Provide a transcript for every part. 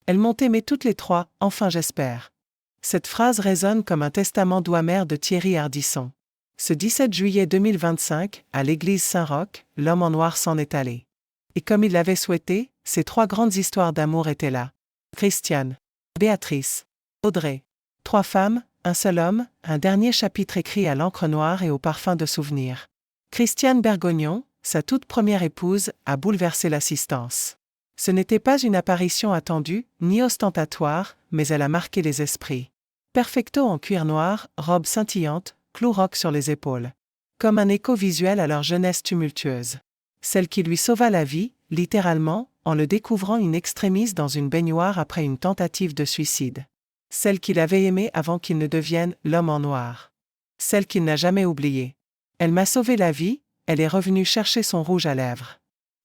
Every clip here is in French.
Elles m'ont aimé toutes les trois, enfin j'espère. Cette phrase résonne comme un testament doux amer de Thierry Ardisson. Ce 17 juillet 2025, à l'église Saint-Roch, l'homme en noir s'en est allé. Et comme il l'avait souhaité, ces trois grandes histoires d'amour étaient là. Christiane, Béatrice, Audrey. Trois femmes, un seul homme, un dernier chapitre écrit à l'encre noire et au parfum de souvenirs. Christiane Bergognon, sa toute première épouse, a bouleversé l'assistance. Ce n'était pas une apparition attendue, ni ostentatoire, mais elle a marqué les esprits. Perfecto en cuir noir, robe scintillante, clou roc sur les épaules. Comme un écho visuel à leur jeunesse tumultueuse. Celle qui lui sauva la vie, littéralement, en le découvrant in extremis dans une baignoire après une tentative de suicide. Celle qu'il avait aimée avant qu'il ne devienne l'homme en noir. Celle qu'il n'a jamais oubliée. Elle m'a sauvé la vie, elle est revenue chercher son rouge à lèvres.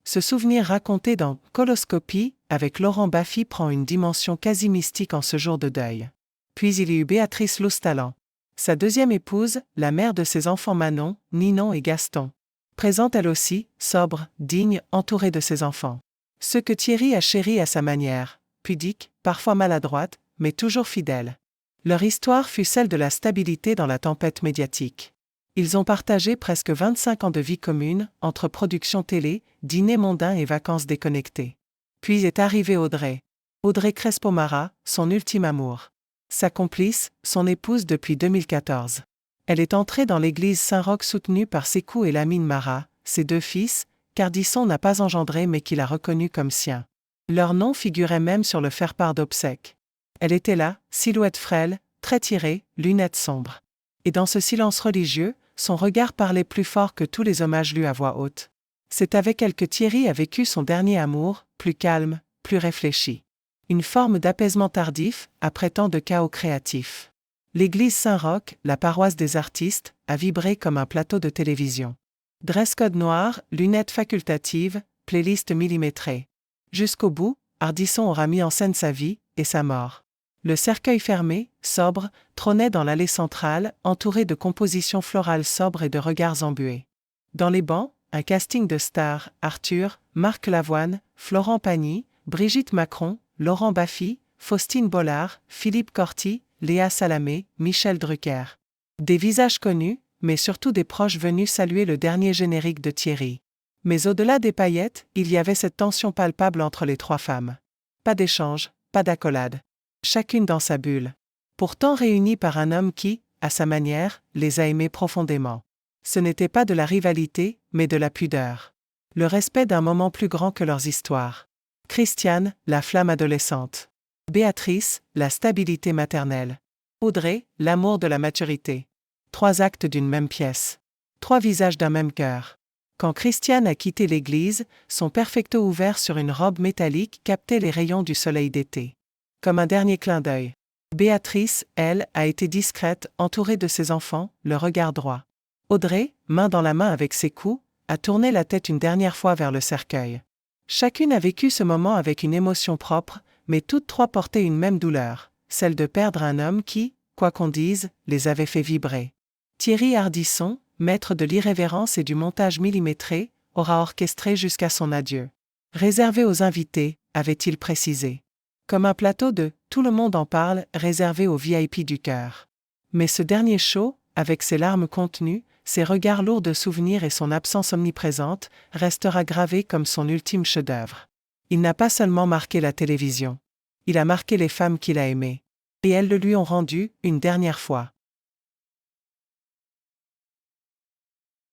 Ce souvenir raconté dans Coloscopie, avec Laurent Baffy prend une dimension quasi mystique en ce jour de deuil. Puis il y eut Béatrice Loustalent. Sa deuxième épouse, la mère de ses enfants Manon, Ninon et Gaston. Présente elle aussi, sobre, digne, entourée de ses enfants. Ceux que Thierry a chéris à sa manière, pudique, parfois maladroite, mais toujours fidèle. Leur histoire fut celle de la stabilité dans la tempête médiatique. Ils ont partagé presque 25 ans de vie commune, entre production télé, dîners mondains et vacances déconnectées. Puis est arrivée Audrey. Audrey Crespo-Mara, son ultime amour. Sa complice, son épouse depuis 2014. Elle est entrée dans l'église Saint-Roch soutenue par Sékou et Lamine Mara, ses deux fils, qu'Ardisson n'a pas engendré mais qu'il a reconnu comme sien. Leur nom figurait même sur le faire-part d'obsèques. Elle était là, silhouette frêle, très tirée, lunettes sombres. Et dans ce silence religieux, son regard parlait plus fort que tous les hommages lus à voix haute. C'est avec elle que Thierry a vécu son dernier amour, plus calme, plus réfléchi. Une forme d'apaisement tardif, après tant de chaos créatif. L'église Saint-Roch, la paroisse des artistes, a vibré comme un plateau de télévision. Dress-code noir, lunettes facultatives, playlist millimétrée. Jusqu'au bout, Ardisson aura mis en scène sa vie et sa mort. Le cercueil fermé, sobre, trônait dans l'allée centrale, entouré de compositions florales sobres et de regards embués. Dans les bancs, un casting de stars, Arthur, Marc Lavoine, Florent Pagny, Brigitte Macron, Laurent Baffy, Faustine Bollard, Philippe Corti, Léa Salamé, Michel Drucker. Des visages connus, mais surtout des proches venus saluer le dernier générique de Thierry. Mais au-delà des paillettes, il y avait cette tension palpable entre les trois femmes. Pas d'échange, pas d'accolade. Chacune dans sa bulle. Pourtant réunies par un homme qui, à sa manière, les a aimées profondément. Ce n'était pas de la rivalité, mais de la pudeur. Le respect d'un moment plus grand que leurs histoires. Christiane, la flamme adolescente. Béatrice, la stabilité maternelle. Audrey, l'amour de la maturité. Trois actes d'une même pièce. Trois visages d'un même cœur. Quand Christiane a quitté l'église, son perfecto ouvert sur une robe métallique captait les rayons du soleil d'été. Comme un dernier clin d'œil. Béatrice, elle, a été discrète, entourée de ses enfants, le regard droit. Audrey, main dans la main avec Sékou, a tourné la tête une dernière fois vers le cercueil. Chacune a vécu ce moment avec une émotion propre, mais toutes trois portaient une même douleur, celle de perdre un homme qui, quoi qu'on dise, les avait fait vibrer. Thierry Ardisson, maître de l'irrévérence et du montage millimétré, aura orchestré jusqu'à son adieu. Réservé aux invités, avait-il précisé. Comme un plateau de « tout le monde en parle » réservé aux VIP du cœur. Mais ce dernier show, avec ses larmes contenues, ses regards lourds de souvenirs et son absence omniprésente, restera gravé comme son ultime chef-d'œuvre. Il n'a pas seulement marqué la télévision. Il a marqué les femmes qu'il a aimées. Et elles le lui ont rendu, une dernière fois.